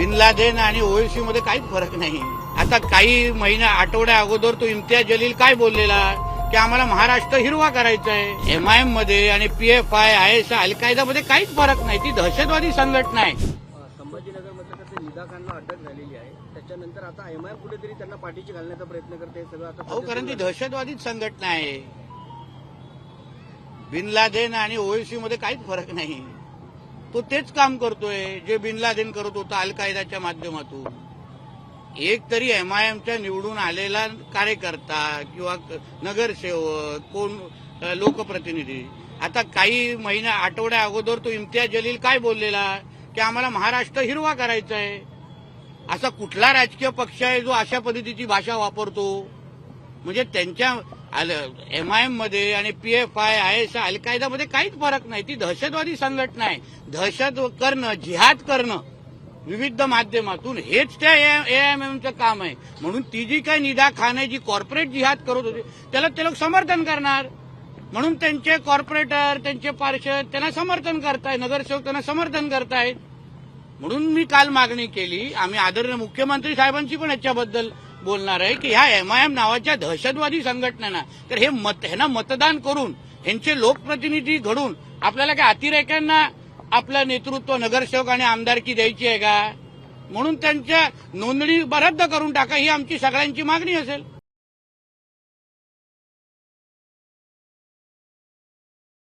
Bin Laden आणि ओएसी मध्ये काहीच फरक नाही. आता काही महिन्या आठवड्या अगोदर तो इम्तियाज जलील काय बोललेला की आम्हाला महाराष्ट्र हिरवा करायचा आहे. एमआयएम मध्ये आणि पीएफआय आयएसआय अल-कायदा मध्ये काहीच फरक नाही. ती दहशतवादी संघटना आहे. संभाजीनगरमधलं कसं निदा खानला अटक झालेली आहे, त्याच्यानंतर आता एमआयएम कुठेतरी त्यांना पाठीशी घालण्याचा प्रयत्न करते. सगळं आता कारण ती दहशतवादीच संघटना आहे. बिन लादेन आणि ओएसी मध्ये काहीच फरक नाही. तो तेच काम करतोय जे बिन लादेन करत होता अल-कायदाच्या माध्यमातून. एक तरी एमआयएमच्या निवडून आलेला कार्यकर्ता किंवा नगरसेवक कोण लोकप्रतिनिधी आता काही महिन्या आठवड्या अगोदर तो इम्तियाज जलील काय बोललेला की आम्हाला महाराष्ट्र हिरवा करायचा आहे. असा कुठला राजकीय पक्ष आहे जो अशा पद्धतीची भाषा वापरतो. म्हणजे त्यांच्या एमआयएम मध्ये आणि पीएफआय आयएसआय अल-कायदामध्ये काहीच फरक नाही. ती दहशतवादी संघटना आहे. दहशत करणं, जिहाद करणं विविध माध्यमातून हेच त्या एएमएमचं काम आहे. म्हणून ती जी काही निदा खान आहे जी कॉर्पोरेट जिहाद करत होती त्याला ते लोक समर्थन करणार. म्हणून त्यांचे कॉर्पोरेटर, त्यांचे पार्षद त्यांना समर्थन करतायत, नगरसेवक त्यांना समर्थन करतायत. म्हणून मी काल मागणी केली, आम्ही आदरणीय मुख्यमंत्री साहेबांशी पण याच्याबद्दल बोलणार आहे की ह्या एमआयएम नावाच्या दहशतवादी संघटनांना तर ह्यांना मतदान करून ह्यांचे लोकप्रतिनिधी घडून आपल्याला काय अतिरेक्यांना आपलं नेतृत्व नगरसेवक आणि आमदारकी द्यायची आहे का. म्हणून त्यांच्या नोंदणी रद्द करून टाका ही आमची सगळ्यांची मागणी असेल.